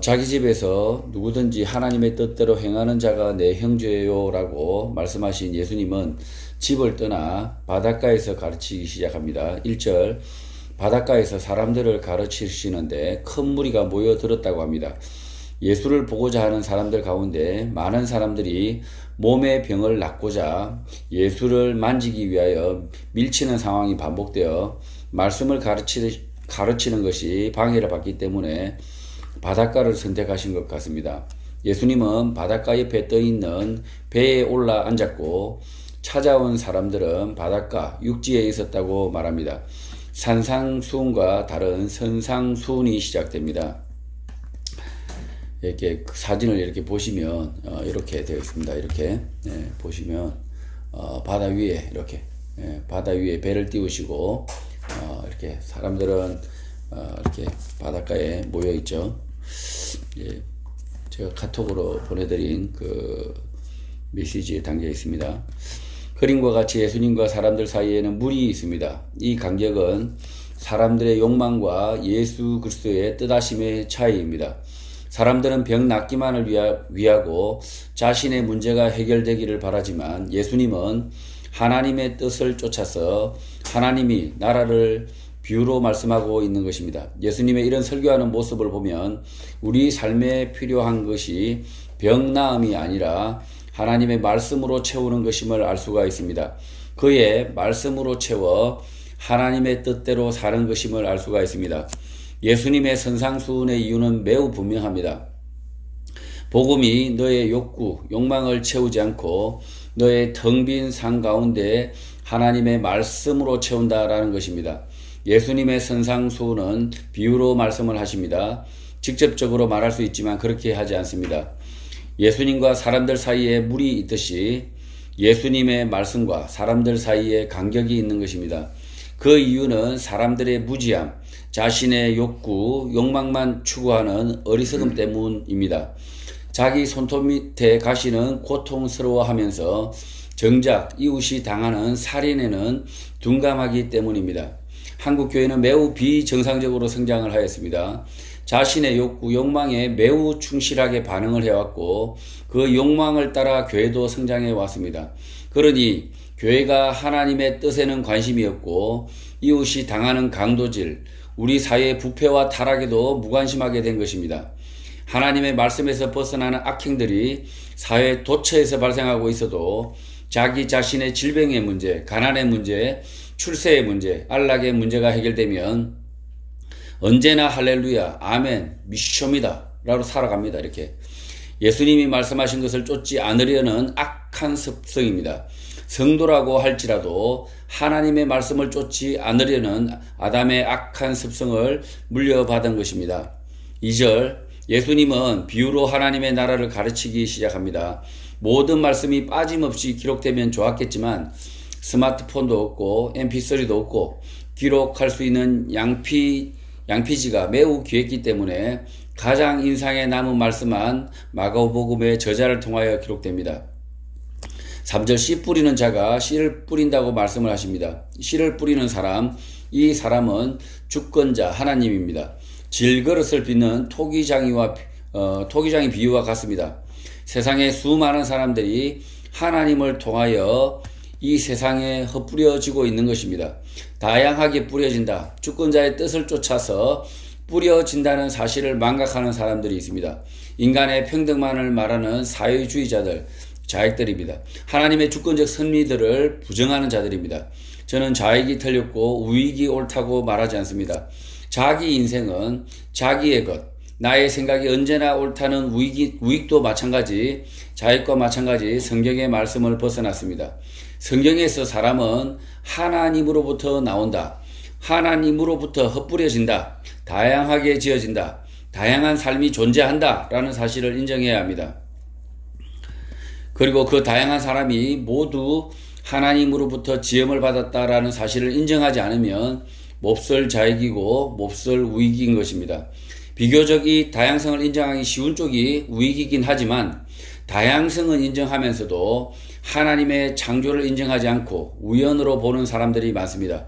자기 집에서 누구든지 하나님의 뜻대로 행하는 자가 내 형제요 라고 말씀하신 예수님은 집을 떠나 바닷가에서 가르치기 시작합니다. 1절, 바닷가에서 사람들을 가르치시는데 큰 무리가 모여들었다고 합니다. 예수를 보고자 하는 사람들 가운데 많은 사람들이 몸의 병을 낫고자 예수를 만지기 위하여 밀치는 상황이 반복되어 말씀을 가르치는 것이 방해를 받기 때문에 바닷가를 선택하신 것 같습니다. 예수님은 바닷가 옆에 떠있는 배에 올라 앉았고 찾아온 사람들은 바닷가 육지에 있었다고 말합니다. 산상수훈과 다른 선상수훈이 시작됩니다. 이렇게 사진을 이렇게 보시면 이렇게 되어 있습니다. 이렇게 보시면 바다 위에 이렇게 바다 위에 배를 띄우시고 이렇게 사람들은 이렇게 바닷가에 모여 있죠. 제가 카톡으로 보내드린 그 메시지에 담겨 있습니다. 그림과 같이 예수님과 사람들 사이에는 물이 있습니다. 이 간격은 사람들의 욕망과 예수 그리스도의 뜻하심의 차이입니다. 사람들은 병 낫기만을 위하고 자신의 문제가 해결되기를 바라지만 예수님은 하나님의 뜻을 쫓아서 하나님이 나라를 비유로 말씀하고 있는 것입니다. 예수님의 이런 설교하는 모습을 보면 우리 삶에 필요한 것이 병 나음이 아니라 하나님의 말씀으로 채우는 것임을 알 수가 있습니다. 그의 말씀으로 채워 하나님의 뜻대로 사는 것임을 알 수가 있습니다. 예수님의 선상수훈의 이유는 매우 분명합니다. 복음이 너의 욕구, 욕망을 채우지 않고 너의 텅 빈 상 가운데 하나님의 말씀으로 채운다라는 것입니다. 예수님의 선상수훈은 비유로 말씀을 하십니다. 직접적으로 말할 수 있지만 그렇게 하지 않습니다. 예수님과 사람들 사이에 물이 있듯이 예수님의 말씀과 사람들 사이에 간격이 있는 것입니다. 그 이유는 사람들의 무지함, 자신의 욕구, 욕망만 추구하는 어리석음 때문입니다. 자기 손톱 밑에 가시는 고통스러워하면서 정작 이웃이 당하는 살인에는 둔감하기 때문입니다. 한국 교회는 매우 비정상적으로 성장을 하였습니다. 자신의 욕구, 욕망에 매우 충실하게 반응을 해왔고 그 욕망을 따라 교회도 성장해 왔습니다. 그러니 교회가 하나님의 뜻에는 관심이 없고 이웃이 당하는 강도질, 우리 사회의 부패와 타락에도 무관심하게 된 것입니다. 하나님의 말씀에서 벗어나는 악행들이 사회 도처에서 발생하고 있어도 자기 자신의 질병의 문제, 가난의 문제, 출세의 문제, 안락의 문제가 해결되면 언제나 할렐루야, 아멘, 미쇼입니다 라고 살아갑니다. 이렇게 예수님이 말씀하신 것을 쫓지 않으려는 악한 습성입니다. 성도라고 할지라도 하나님의 말씀을 쫓지 않으려는 아담의 악한 습성을 물려받은 것입니다. 2절, 예수님은 비유로 하나님의 나라를 가르치기 시작합니다. 모든 말씀이 빠짐없이 기록되면 좋았겠지만 스마트폰도 없고 mp3도 없고 기록할 수 있는 양피지가 매우 귀했기 때문에 가장 인상에 남은 말씀만 마가복음의 저자를 통하여 기록됩니다. 3절, 씨 뿌리는 자가 씨를 뿌린다고 말씀을 하십니다. 씨를 뿌리는 사람, 이 사람은 주권자 하나님입니다. 질그릇을 빚는 토기장이 비유와 같습니다. 세상에 수많은 사람들이 하나님을 통하여 이 세상에 흩뿌려지고 있는 것입니다. 다양하게 뿌려진다. 주권자의 뜻을 쫓아서 뿌려진다는 사실을 망각하는 사람들이 있습니다. 인간의 평등만을 말하는 사회주의자들, 자익들입니다. 하나님의 주권적 섭리들을 부정하는 자들입니다. 저는 자익이 틀렸고 우익이 옳다고 말하지 않습니다. 자기 인생은 자기의 것, 나의 생각이 언제나 옳다는 우익도 마찬가지, 자익과 마찬가지 성경의 말씀을 벗어났습니다. 성경에서 사람은 하나님으로부터 나온다. 하나님으로부터 흩뿌려진다. 다양하게 지어진다. 다양한 삶이 존재한다. 라는 사실을 인정해야 합니다. 그리고 그 다양한 사람이 모두 하나님으로부터 지음을 받았다라는 사실을 인정하지 않으면 몹쓸 자익이고 몹쓸 우익인 것입니다. 비교적 이 다양성을 인정하기 쉬운 쪽이 우익이긴 하지만 다양성은 인정하면서도 하나님의 창조를 인정하지 않고 우연으로 보는 사람들이 많습니다.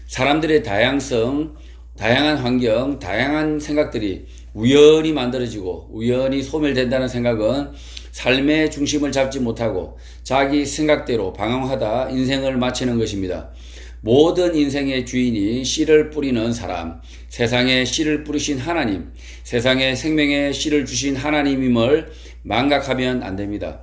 사람들의 다양성 다양한 환경, 다양한 생각들이 우연히 만들어지고 우연히 소멸된다는 생각은 삶의 중심을 잡지 못하고 자기 생각대로 방황하다 인생을 마치는 것입니다. 모든 인생의 주인이 씨를 뿌리는 사람, 세상에 씨를 뿌리신 하나님, 세상에 생명의 씨를 주신 하나님임을 망각하면 안 됩니다.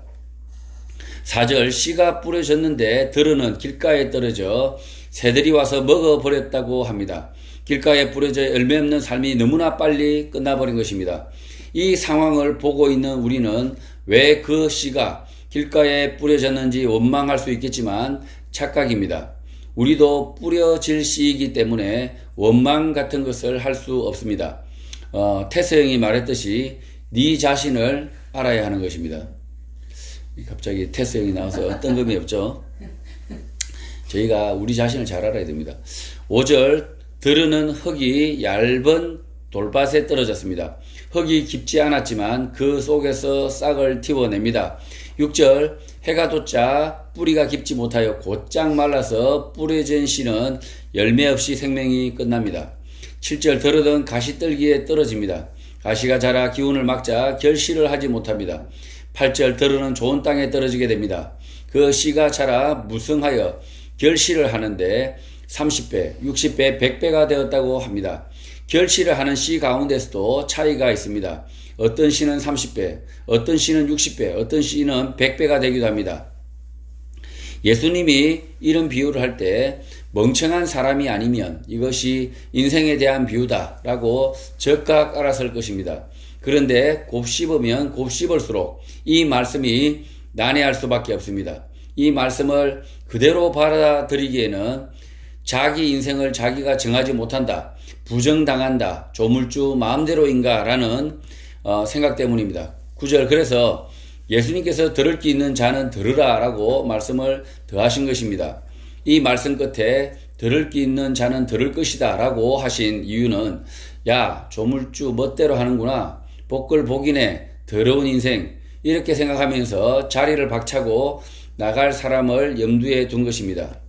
4절, 씨가 뿌려졌는데 들은은 길가에 떨어져 새들이 와서 먹어버렸다고 합니다. 길가에 뿌려져 열매 없는 삶이 너무나 빨리 끝나버린 것입니다. 이 상황을 보고 있는 우리는 왜 그 씨가 길가에 뿌려졌는지 원망할 수 있겠지만 착각입니다. 우리도 뿌려질 씨이기 때문에 원망 같은 것을 할 수 없습니다. 테스 형이 말했듯이 네 자신을 알아야 하는 것입니다. 갑자기 테스 형이 나와서 뜬금이 없죠. 저희가 우리 자신을 잘 알아야 됩니다. 5절, 들으는 흙이 얇은 돌밭에 떨어졌습니다. 흙이 깊지 않았지만 그 속에서 싹을 틔워냅니다. 6절, 해가 돋자 뿌리가 깊지 못하여 곧장 말라서 뿌려진 씨는 열매 없이 생명이 끝납니다. 7절, 들으던 가시떨기에 떨어집니다. 가시가 자라 기운을 막자 결실을 하지 못합니다. 8절, 들으는 좋은 땅에 떨어지게 됩니다. 그 씨가 자라 무성하여 결실을 하는데 30배, 60배, 100배가 되었다고 합니다. 결실을 하는 씨 가운데서도 차이가 있습니다. 어떤 씨는 30배, 어떤 씨는 60배, 어떤 씨는 100배가 되기도 합니다. 예수님이 이런 비유를 할 때 멍청한 사람이 아니면 이것이 인생에 대한 비유다라고 즉각 알아설 것입니다. 그런데 곱씹으면 곱씹을수록 이 말씀이 난해할 수밖에 없습니다. 이 말씀을 그대로 받아들이기에는 자기 인생을 자기가 정하지 못한다, 부정당한다, 조물주 마음대로인가 라는 생각 때문입니다. 9절, 그래서 예수님께서 들을 게 있는 자는 들으라 라고 말씀을 더하신 것입니다. 이 말씀 끝에 들을 게 있는 자는 들을 것이다 라고 하신 이유는 야, 조물주 멋대로 하는구나, 복글복이네, 더러운 인생, 이렇게 생각하면서 자리를 박차고 나갈 사람을 염두에 둔 것입니다.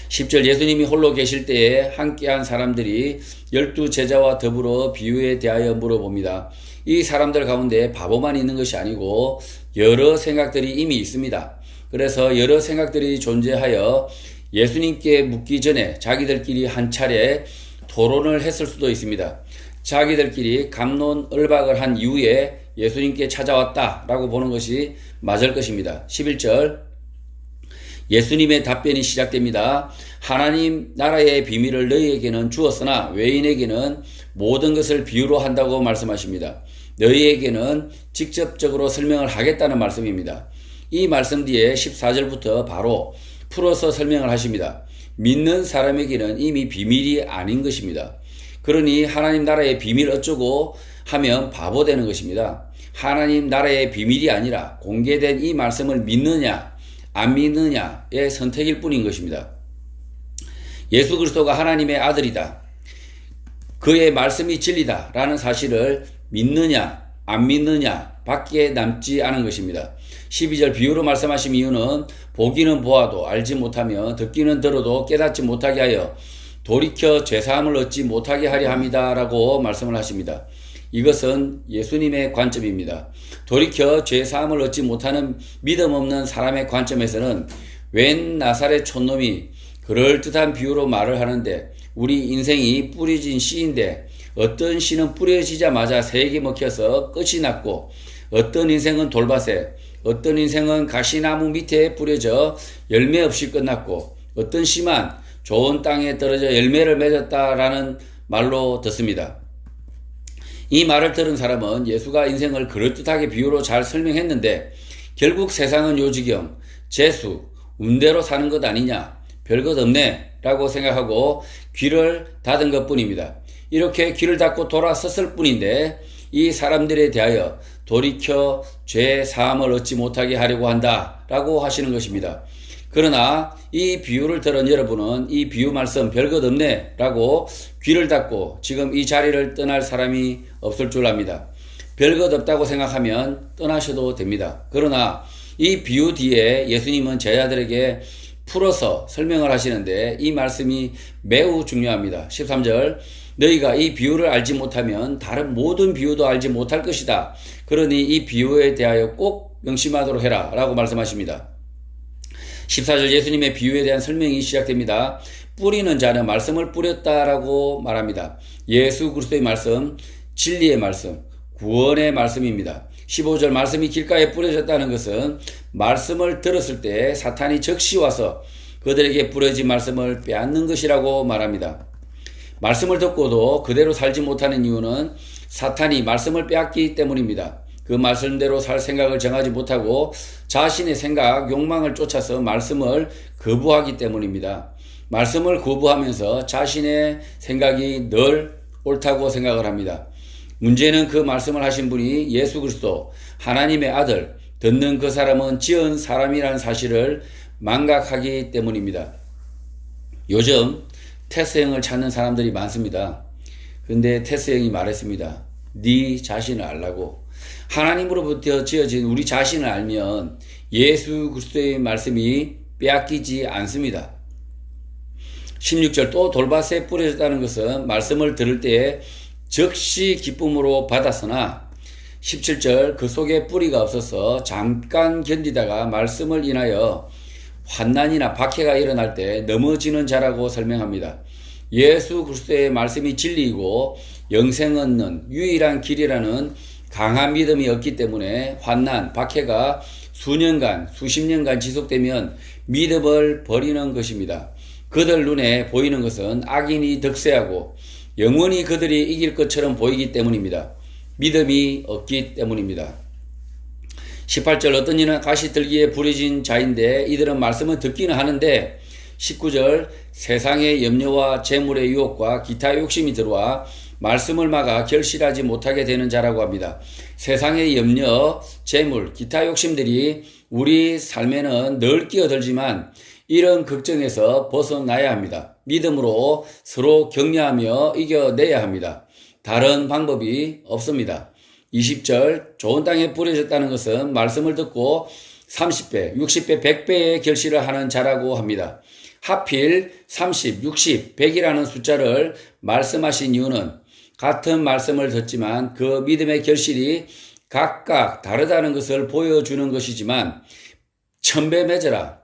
10절, 예수님이 홀로 계실 때에 함께한 사람들이 12제자와 더불어 비유에 대하여 물어봅니다. 이 사람들 가운데 바보만 있는 것이 아니고 여러 생각들이 이미 있습니다. 그래서 여러 생각들이 존재하여 예수님께 묻기 전에 자기들끼리 한 차례 토론을 했을 수도 있습니다. 자기들끼리 갑론을박을 한 이후에 예수님께 찾아왔다라고 보는 것이 맞을 것입니다. 11절, 예수님의 답변이 시작됩니다. 하나님 나라의 비밀을 너희에게는 주었으나 외인에게는 모든 것을 비유로 한다고 말씀하십니다. 너희에게는 직접적으로 설명을 하겠다는 말씀입니다. 이 말씀 뒤에 14절부터 바로 풀어서 설명을 하십니다. 믿는 사람에게는 이미 비밀이 아닌 것입니다. 그러니 하나님 나라의 비밀 어쩌고 하면 바보 되는 것입니다. 하나님 나라의 비밀이 아니라 공개된 이 말씀을 믿느냐 안 믿느냐의 선택일 뿐인 것입니다. 예수 그리스도가 하나님의 아들이다, 그의 말씀이 진리다 라는 사실을 믿느냐 안 믿느냐 밖에 남지 않은 것입니다. 12절, 비유로 말씀하신 이유는 보기는 보아도 알지 못하며 듣기는 들어도 깨닫지 못하게 하여 돌이켜 죄사함을 얻지 못하게 하려 함이다 라고 말씀을 하십니다. 이것은 예수님의 관점입니다. 돌이켜 죄사함을 얻지 못하는 믿음 없는 사람의 관점에서는 웬 나사렛 촌놈이 그럴듯한 비유로 말을 하는데 우리 인생이 뿌려진 씨인데 어떤 씨는 뿌려지자마자 새에게 먹혀서 끝이 났고 어떤 인생은 돌밭에, 어떤 인생은 가시나무 밑에 뿌려져 열매 없이 끝났고 어떤 씨만 좋은 땅에 떨어져 열매를 맺었다라는 말로 듣습니다. 이 말을 들은 사람은 예수가 인생을 그럴듯하게 비유로 잘 설명했는데 결국 세상은 요지경, 재수, 운대로 사는 것 아니냐, 별것 없네 라고 생각하고 귀를 닫은 것 뿐입니다. 이렇게 귀를 닫고 돌아섰을 뿐인데 이 사람들에 대하여 돌이켜 죄 사함을 얻지 못하게 하려고 한다 라고 하시는 것입니다. 그러나 이 비유를 들은 여러분은 이 비유 말씀 별것 없네 라고 귀를 닫고 지금 이 자리를 떠날 사람이 없을 줄 압니다. 별것 없다고 생각하면 떠나셔도 됩니다. 그러나 이 비유 뒤에 예수님은 제자들에게 풀어서 설명을 하시는데 이 말씀이 매우 중요합니다. 13절 너희가 이 비유를 알지 못하면 다른 모든 비유도 알지 못할 것이다. 그러니 이 비유에 대하여 꼭 명심하도록 해라 라고 말씀하십니다. 14절 예수님의 비유에 대한 설명이 시작됩니다. 뿌리는 자는 말씀을 뿌렸다라고 말합니다. 예수 그리스도의 말씀, 진리의 말씀, 구원의 말씀입니다. 15절 말씀이 길가에 뿌려졌다는 것은 말씀을 들었을 때 사탄이 적시 와서 그들에게 뿌려진 말씀을 빼앗는 것이라고 말합니다. 말씀을 듣고도 그대로 살지 못하는 이유는 사탄이 말씀을 빼앗기 때문입니다. 그 말씀대로 살 생각을 정하지 못하고 자신의 생각, 욕망을 쫓아서 말씀을 거부하기 때문입니다. 말씀을 거부하면서 자신의 생각이 늘 옳다고 생각을 합니다. 문제는 그 말씀을 하신 분이 예수 그리스도 하나님의 아들, 듣는 그 사람은 지은 사람이라는 사실을 망각하기 때문입니다. 요즘 테스 형을 찾는 사람들이 많습니다. 그런데 테스 형이 말했습니다. 네 자신을 알라고. 하나님으로부터 지어진 우리 자신을 알면 예수 그리스도의 말씀이 빼앗기지 않습니다. 16절 또 돌밭에 뿌려졌다는 것은 말씀을 들을 때에 즉시 기쁨으로 받았으나 17절 그 속에 뿌리가 없어서 잠깐 견디다가 말씀을 인하여 환난이나 박해가 일어날 때 넘어지는 자라고 설명합니다. 예수 그리스도의 말씀이 진리이고 영생 얻는 유일한 길이라는 강한 믿음이 없기 때문에 환난, 박해가 수년간, 수십 년간 지속되면 믿음을 버리는 것입니다. 그들 눈에 보이는 것은 악인이 득세하고 영원히 그들이 이길 것처럼 보이기 때문입니다. 믿음이 없기 때문입니다. 18절 어떤 이는 가시들기에 부려진 자인데 이들은 말씀을 듣기는 하는데 19절 세상의 염려와 재물의 유혹과 기타 욕심이 들어와 말씀을 막아 결실하지 못하게 되는 자라고 합니다. 세상의 염려, 재물, 기타 욕심들이 우리 삶에는 늘 끼어들지만 이런 걱정에서 벗어나야 합니다. 믿음으로 서로 격려하며 이겨내야 합니다. 다른 방법이 없습니다. 20절 좋은 땅에 뿌려졌다는 것은 말씀을 듣고 30배, 60배, 100배의 결실을 하는 자라고 합니다. 하필 30, 60, 100이라는 숫자를 말씀하신 이유는 같은 말씀을 듣지만 그 믿음의 결실이 각각 다르다는 것을 보여주는 것이지만 1000배 맺어라,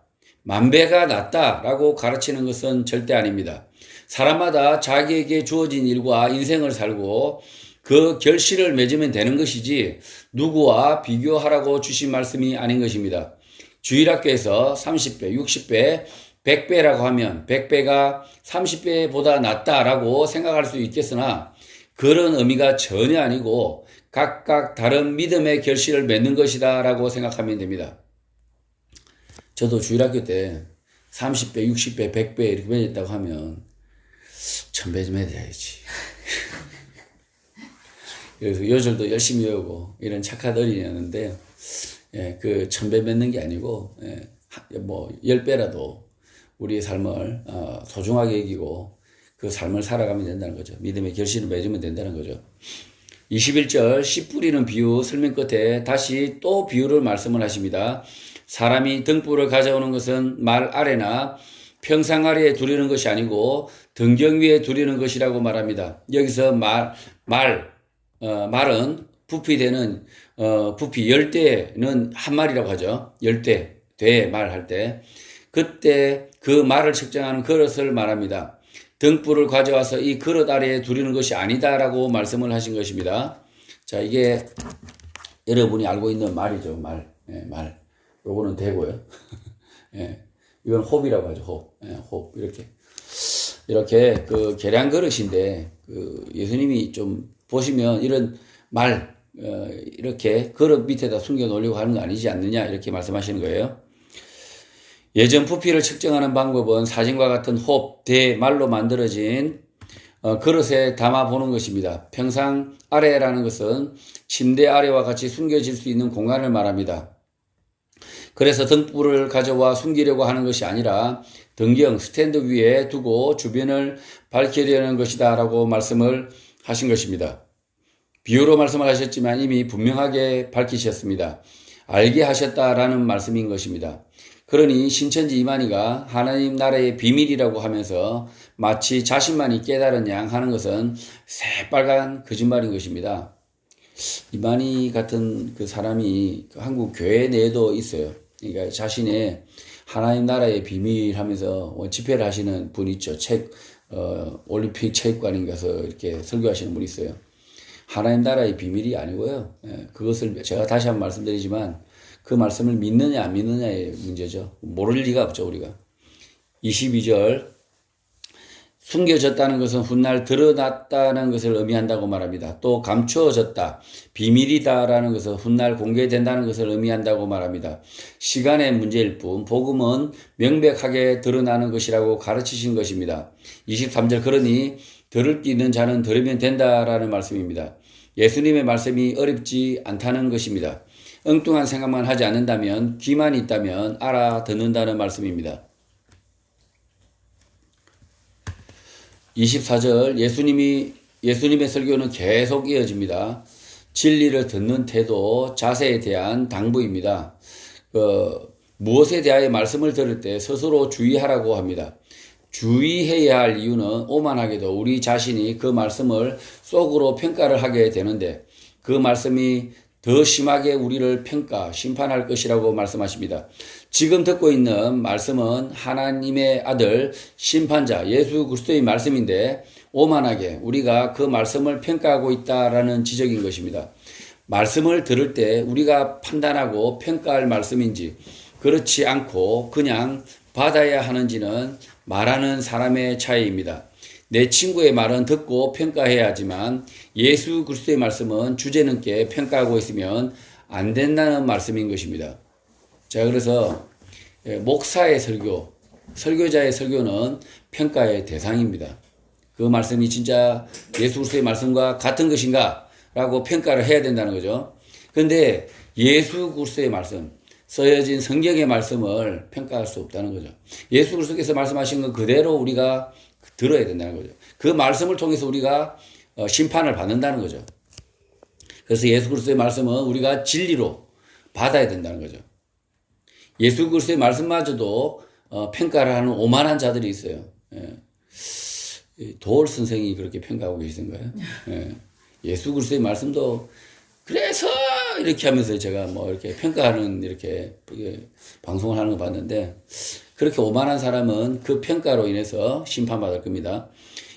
10,000배가 낫다라고 가르치는 것은 절대 아닙니다. 사람마다 자기에게 주어진 일과 인생을 살고 그 결실을 맺으면 되는 것이지 누구와 비교하라고 주신 말씀이 아닌 것입니다. 주일학교에서 30배, 60배, 100배라고 하면 100배가 30배보다 낫다라고 생각할 수 있겠으나 그런 의미가 전혀 아니고 각각 다른 믿음의 결실을 맺는 것이다 라고 생각하면 됩니다. 저도 주일학교 때 30배, 60배, 100배 이렇게 맺었다고 하면 1000배 좀 해야지. 그래서 요절도 열심히 외우고 이런 착한 어린이였는데 그 1000배 맺는 게 아니고 뭐 10배라도 우리의 삶을 소중하게 여기고 그 삶을 살아가면 된다는 거죠. 믿음의 결실을 맺으면 된다는 거죠. 21절 씨 뿌리는 비유 설명 끝에 다시 또 비유를 말씀을 하십니다. 사람이 등불을 가져오는 것은 말 아래나 평상 아래에 두르는 것이 아니고 등경 위에 두르는 것이라고 말합니다. 여기서 말은 부피되는 부피 열대는 한 말이라고 하죠. 열대 대 말할 때 그때 그 말을 측정하는 그릇을 말합니다. 등불을 가져와서 이 그릇 아래에 두르는 것이 아니다라고 말씀을 하신 것입니다. 자, 이게 여러분이 알고 있는 말이죠. 말. 요거는 대고요. 이건 홉이라고 하죠. 홉. 이렇게 그 계량 그릇인데 그 예수님이 좀 보시면 이런 말 이렇게 그릇 밑에다 숨겨 놓으려고 하는 거 아니지 않느냐 이렇게 말씀하시는 거예요. 예전 부피를 측정하는 방법은 사진과 같은 홉, 대, 말로 만들어진 그릇에 담아 보는 것입니다. 평상 아래라는 것은 침대 아래와 같이 숨겨질 수 있는 공간을 말합니다. 그래서 등불을 가져와 숨기려고 하는 것이 아니라 등경, 스탠드 위에 두고 주변을 밝히려는 것이다 라고 말씀을 하신 것입니다. 비유로 말씀을 하셨지만 이미 분명하게 밝히셨습니다. 알게 하셨다라는 말씀인 것입니다. 그러니 신천지 이만희가 하나님 나라의 비밀이라고 하면서 마치 자신만이 깨달은 양 하는 것은 새빨간 거짓말인 것입니다. 이만희 같은 그 사람이 한국 교회 내에도 있어요. 그러니까 자신의 하나님 나라의 비밀 하면서 집회를 하시는 분 있죠. 올림픽 체육관에 가서 이렇게 설교하시는 분이 있어요. 하나님 나라의 비밀이 아니고요. 그것을 제가 다시 한번 말씀드리지만 그 말씀을 믿느냐 안 믿느냐의 문제죠. 모를 리가 없죠, 우리가. 22절 숨겨졌다는 것은 훗날 드러났다는 것을 의미한다고 말합니다. 또 감추어졌다, 비밀이다라는 것은 훗날 공개된다는 것을 의미한다고 말합니다. 시간의 문제일 뿐 복음은 명백하게 드러나는 것이라고 가르치신 것입니다. 23절 그러니 들을 게 있는 자는 들으면 된다라는 말씀입니다. 예수님의 말씀이 어렵지 않다는 것입니다. 엉뚱한 생각만 하지 않는다면, 귀만 있다면 알아듣는다는 말씀입니다. 24절 예수님의 설교는 계속 이어집니다. 진리를 듣는 태도, 자세에 대한 당부입니다. 무엇에 대하여 말씀을 들을 때 스스로 주의하라고 합니다. 주의해야 할 이유는 오만하게도 우리 자신이 그 말씀을 속으로 평가를 하게 되는데 그 말씀이 더 심하게 우리를 심판할 것이라고 말씀하십니다. 지금 듣고 있는 말씀은 하나님의 아들 심판자 예수 그리스도의 말씀인데 오만하게 우리가 그 말씀을 평가하고 있다라는 지적인 것입니다. 말씀을 들을 때 우리가 판단하고 평가할 말씀인지 그렇지 않고 그냥 받아야 하는지는 말하는 사람의 차이입니다. 내 친구의 말은 듣고 평가해야 하지만 예수 그리스도의 말씀은 주제넘게 평가하고 있으면 안 된다는 말씀인 것입니다. 자, 그래서 목사의 설교, 설교자의 설교는 평가의 대상입니다. 그 말씀이 진짜 예수 그리스도의 말씀과 같은 것인가? 라고 평가를 해야 된다는 거죠. 그런데 예수 그리스도의 말씀, 써여진 성경의 말씀을 평가할 수 없다는 거죠. 예수 그리스도께서 말씀하신 것 그대로 우리가 들어야 된다는 거죠. 그 말씀을 통해서 우리가 심판을 받는다는 거죠. 그래서 예수 그리스도의 말씀은 우리가 진리로 받아야 된다는 거죠. 예수 그리스도의 말씀마저도 평가를 하는 오만한 자들이 있어요. 도올 선생이 그렇게 평가하고 계신가요? 예수 그리스도의 말씀도 그래서 이렇게 하면서 제가 뭐 이렇게 평가하는 이렇게 방송을 하는 거 봤는데 그렇게 오만한 사람은 그 평가로 인해서 심판받을 겁니다.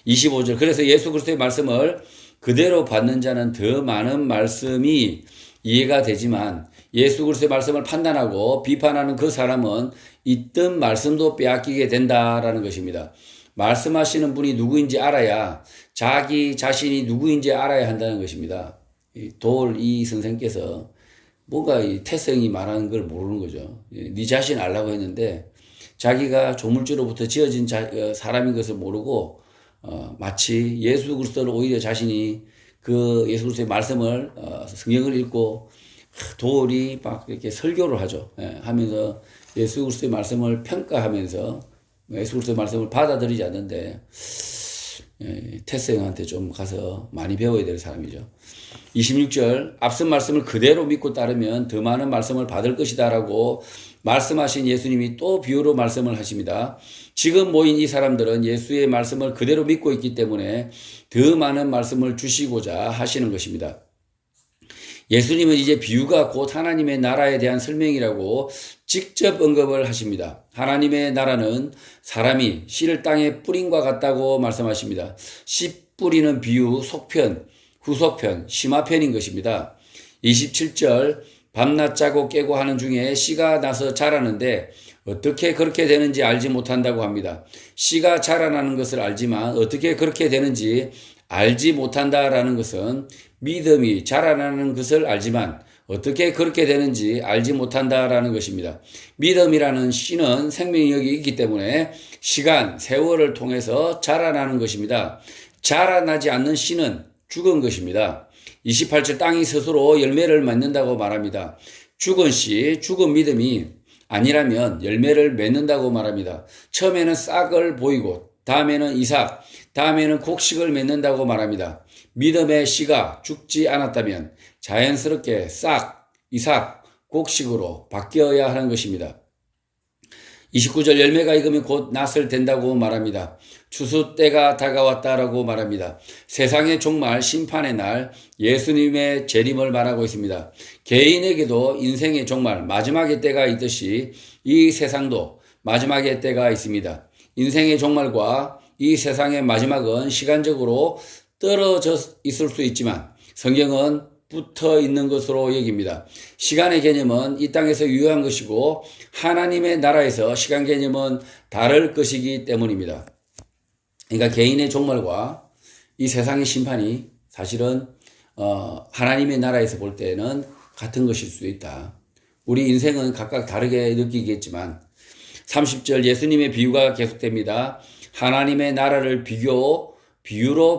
25절 그래서 예수 그리스도의 말씀을 그대로 받는 자는 더 많은 말씀이 이해가 되지만 예수 그리스도의 말씀을 판단하고 비판하는 그 사람은 있던 말씀도 빼앗기게 된다라는 것입니다. 말씀하시는 분이 누구인지 알아야 자기 자신이 누구인지 알아야 한다는 것입니다. 이 선생께서 뭔가 이 태성이 말하는 걸 모르는 거죠. 네 자신 알라고 했는데 자기가 조물주로부터 지어진 사람인 것을 모르고 마치 예수 그리스도를 오히려 자신이 그 예수 그리스도의 말씀을 성경을 읽고 도리 막 이렇게 설교를 하죠. 하면서 예수 그리스도의 말씀을 평가하면서 예수 그리스도의 말씀을 받아들이지 않는데 테스 형한테 좀 가서 많이 배워야 될 사람이죠. 26절 앞선 말씀을 그대로 믿고 따르면 더 많은 말씀을 받을 것이다 라고 말씀하신 예수님이 또 비유로 말씀을 하십니다. 지금 모인 이 사람들은 예수의 말씀을 그대로 믿고 있기 때문에 더 많은 말씀을 주시고자 하시는 것입니다. 예수님은 이제 비유가 곧 하나님의 나라에 대한 설명이라고 직접 언급을 하십니다. 하나님의 나라는 사람이 씨를 땅에 뿌린과 같다고 말씀하십니다. 씨 뿌리는 비유, 속편, 후속편, 심화편인 것입니다. 27절 밤낮 자고 깨고 하는 중에 씨가 나서 자라는데 어떻게 그렇게 되는지 알지 못한다고 합니다. 씨가 자라나는 것을 알지만 어떻게 그렇게 되는지 알지 못한다라는 것은 믿음이 자라나는 것을 알지만 어떻게 그렇게 되는지 알지 못한다라는 것입니다. 믿음이라는 씨는 생명력이 있기 때문에 시간, 세월을 통해서 자라나는 것입니다. 자라나지 않는 씨는 죽은 것입니다. 28절 땅이 스스로 열매를 맺는다고 말합니다. 죽은 씨, 죽은 믿음이 아니라면 열매를 맺는다고 말합니다. 처음에는 싹을 보이고 다음에는 이삭, 다음에는 곡식을 맺는다고 말합니다. 믿음의 씨가 죽지 않았다면 자연스럽게 싹, 이삭, 곡식으로 바뀌어야 하는 것입니다. 29절 열매가 익으면 곧 낫을 된다고 말합니다. 추수 때가 다가왔다라고 말합니다. 세상의 종말 심판의 날 예수님의 재림을 말하고 있습니다. 개인에게도 인생의 종말 마지막의 때가 있듯이 이 세상도 마지막의 때가 있습니다. 인생의 종말과 이 세상의 마지막은 시간적으로 떨어져 있을 수 있지만 성경은 붙어 있는 것으로 여깁니다. 시간의 개념은 이 땅에서 유효한 것이고 하나님의 나라에서 시간 개념은 다를 것이기 때문입니다. 그러니까 개인의 종말과 이 세상의 심판이 사실은 하나님의 나라에서 볼 때는 같은 것일 수 있다. 우리 인생은 각각 다르게 느끼겠지만 30절 예수님의 비유가 계속됩니다. 하나님의 나라를 비유로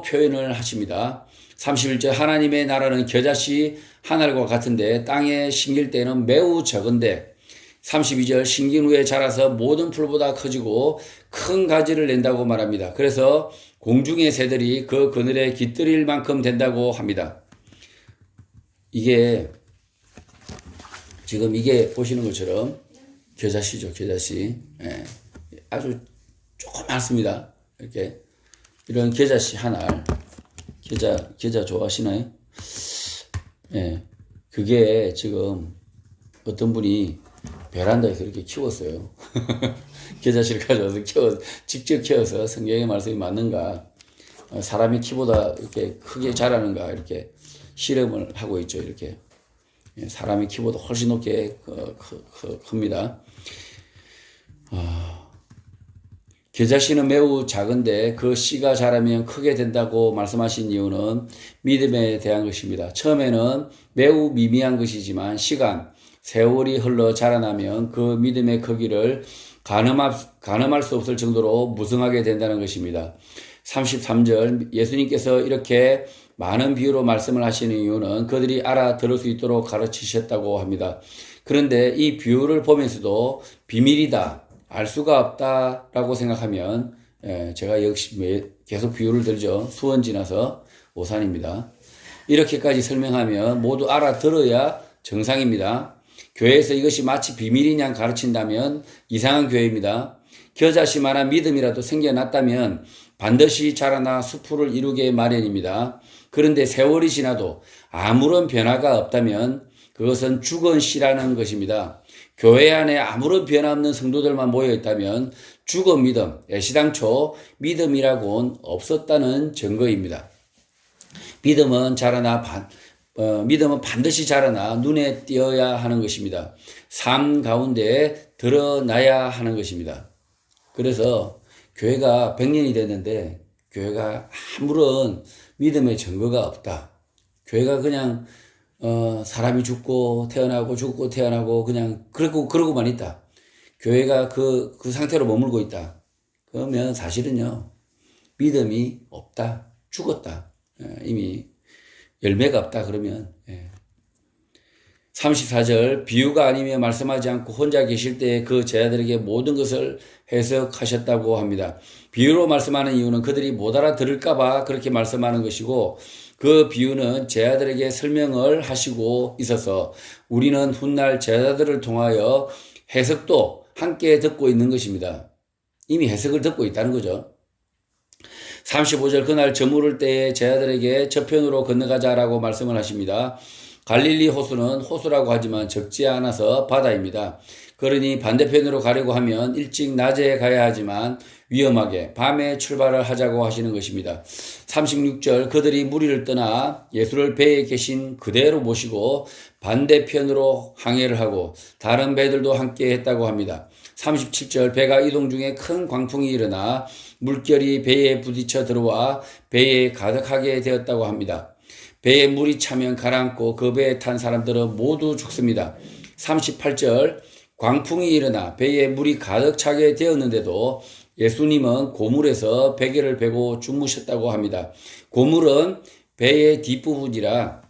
표현을 하십니다. 31절 하나님의 나라는 겨자씨 하늘과 같은데 땅에 심길 때는 매우 적은데 32절 심긴 후에 자라서 모든 풀보다 커지고 큰 가지를 낸다고 말합니다. 그래서 공중의 새들이 그 그늘에 깃들일 만큼 된다고 합니다. 이게 지금 이게 보시는 것처럼 겨자씨죠. 겨자씨. 예, 아주 조그맣습니다. 이렇게 이런 겨자씨 하나 겨자 좋아하시나요? 예, 그게 지금 어떤 분이 베란다에서 이렇게 키웠어요. 겨자씨를 가져와서 직접 키워서 성경의 말씀이 맞는가, 사람의 키보다 이렇게 크게 자라는가, 이렇게 실험을 하고 있죠. 이렇게. 사람의 키보다 훨씬 높게 큽니다. 겨자씨는 매우 작은데 그 씨가 자라면 크게 된다고 말씀하신 이유는 믿음에 대한 것입니다. 처음에는 매우 미미한 것이지만 시간, 세월이 흘러 자라나면 그 믿음의 크기를 가늠할 수 없을 정도로 무성하게 된다는 것입니다. 33절 예수님께서 이렇게 많은 비유로 말씀을 하시는 이유는 그들이 알아들을 수 있도록 가르치셨다고 합니다. 그런데 이 비유를 보면서도 비밀이다, 알 수가 없다라고 생각하면 제가 역시 계속 비유를 들죠. 수원 지나서 오산입니다. 이렇게까지 설명하면 모두 알아들어야 정상입니다. 교회에서 이것이 마치 비밀인 양 가르친다면 이상한 교회입니다. 겨자씨만한 믿음이라도 생겨났다면 반드시 자라나 수풀을 이루게 마련입니다. 그런데 세월이 지나도 아무런 변화가 없다면 그것은 죽은 씨라는 것입니다. 교회 안에 아무런 변화 없는 성도들만 모여 있다면 죽은 믿음, 애시당초 믿음이라고는 없었다는 증거입니다. 믿음은 반드시 자라나 눈에 띄어야 하는 것입니다. 삶 가운데 드러나야 하는 것입니다. 그래서 교회가 100년이 됐는데 교회가 아무런 믿음의 증거가 없다. 교회가 그냥 사람이 죽고 태어나고 죽고 태어나고 그냥 그러고만 있다. 교회가 그 상태로 머물고 있다. 그러면 사실은요, 믿음이 없다. 죽었다. 이미 열매가 없다. 그러면 34절 비유가 아니며 말씀하지 않고 혼자 계실 때 그 제자들에게 모든 것을 해석하셨다고 합니다. 비유로 말씀하는 이유는 그들이 못 알아들을까봐 그렇게 말씀하는 것이고 그 비유는 제자들에게 설명을 하시고 있어서 우리는 훗날 제자들을 통하여 해석도 함께 듣고 있는 것입니다. 이미 해석을 듣고 있다는 거죠. 35절 그날 저물을 때에 제자들에게 저편으로 건너가자라고 말씀을 하십니다. 갈릴리 호수는 호수라고 하지만 적지 않아서 바다입니다. 그러니 반대편으로 가려고 하면 일찍 낮에 가야 하지만 위험하게 밤에 출발을 하자고 하시는 것입니다. 36절 그들이 무리를 떠나 예수를 배에 계신 그대로 모시고 반대편으로 항해를 하고 다른 배들도 함께 했다고 합니다. 37절 배가 이동 중에 큰 광풍이 일어나 물결이 배에 부딪혀 들어와 배에 가득하게 되었다고 합니다. 배에 물이 차면 가라앉고 그 배에 탄 사람들은 모두 죽습니다. 38절 광풍이 일어나 배에 물이 가득 차게 되었는데도 예수님은 고물에서 베개를 베고 주무셨다고 합니다. 고물은 배의 뒷부분이라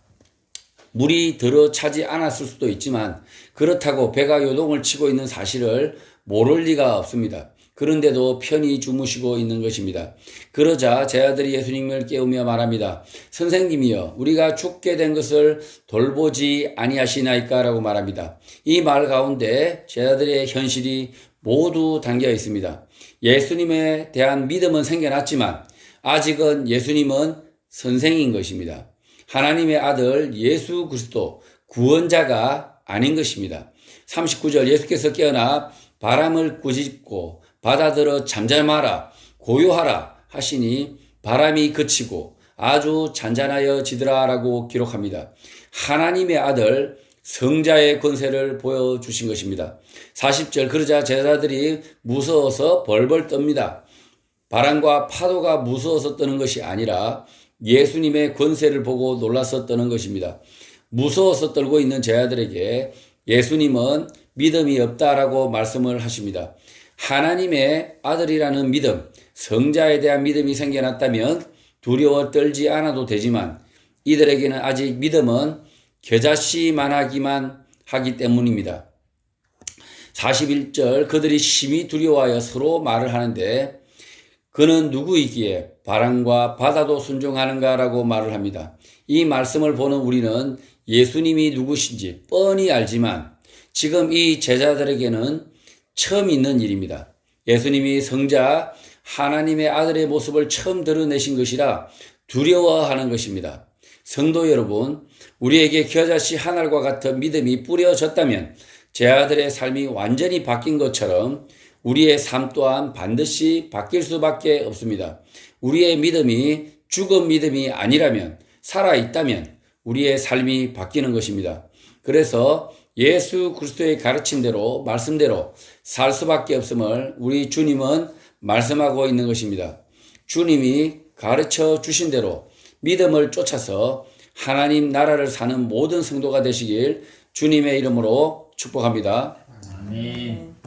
물이 들어차지 않았을 수도 있지만 그렇다고 배가 요동을 치고 있는 사실을 모를 리가 없습니다. 그런데도 편히 주무시고 있는 것입니다. 그러자 제자들이 예수님을 깨우며 말합니다. 선생님이여 우리가 죽게 된 것을 돌보지 아니하시나이까 라고 말합니다. 이 말 가운데 제자들의 현실이 모두 담겨 있습니다. 예수님에 대한 믿음은 생겨났지만 아직은 예수님은 선생인 것입니다. 하나님의 아들 예수 그리스도 구원자가 아닌 것입니다. 39절 예수께서 깨어나 바람을 꾸짖고 바다들어 잠잠하라 고요하라 하시니 바람이 그치고 아주 잔잔하여지더라 라고 기록합니다. 하나님의 아들 성자의 권세를 보여주신 것입니다. 40절 그러자 제자들이 무서워서 벌벌 떱니다. 바람과 파도가 무서워서 떠는 것이 아니라 예수님의 권세를 보고 놀라서 떠는 것입니다. 무서워서 떨고 있는 제자들에게 예수님은 믿음이 없다라고 말씀을 하십니다. 하나님의 아들이라는 믿음, 성자에 대한 믿음이 생겨났다면 두려워 떨지 않아도 되지만 이들에게는 아직 믿음은 겨자씨만하기만 하기 때문입니다. 41절 그들이 심히 두려워하여 서로 말을 하는데 그는 누구이기에 바람과 바다도 순종하는가 라고 말을 합니다. 이 말씀을 보는 우리는 예수님이 누구신지 뻔히 알지만 지금 이 제자들에게는 처음 있는 일입니다. 예수님이 성자 하나님의 아들의 모습을 처음 드러내신 것이라 두려워하는 것입니다. 성도 여러분, 우리에게 겨자씨 한 알과 같은 믿음이 뿌려졌다면 제자들의 삶이 완전히 바뀐 것처럼 우리의 삶 또한 반드시 바뀔 수밖에 없습니다. 우리의 믿음이 죽은 믿음이 아니라면 살아있다면 우리의 삶이 바뀌는 것입니다. 그래서 예수 그리스도의 가르침대로 말씀대로 살 수밖에 없음을 우리 주님은 말씀하고 있는 것입니다. 주님이 가르쳐 주신 대로 믿음을 쫓아서 하나님 나라를 사는 모든 성도가 되시길 주님의 이름으로 축복합니다. 아멘.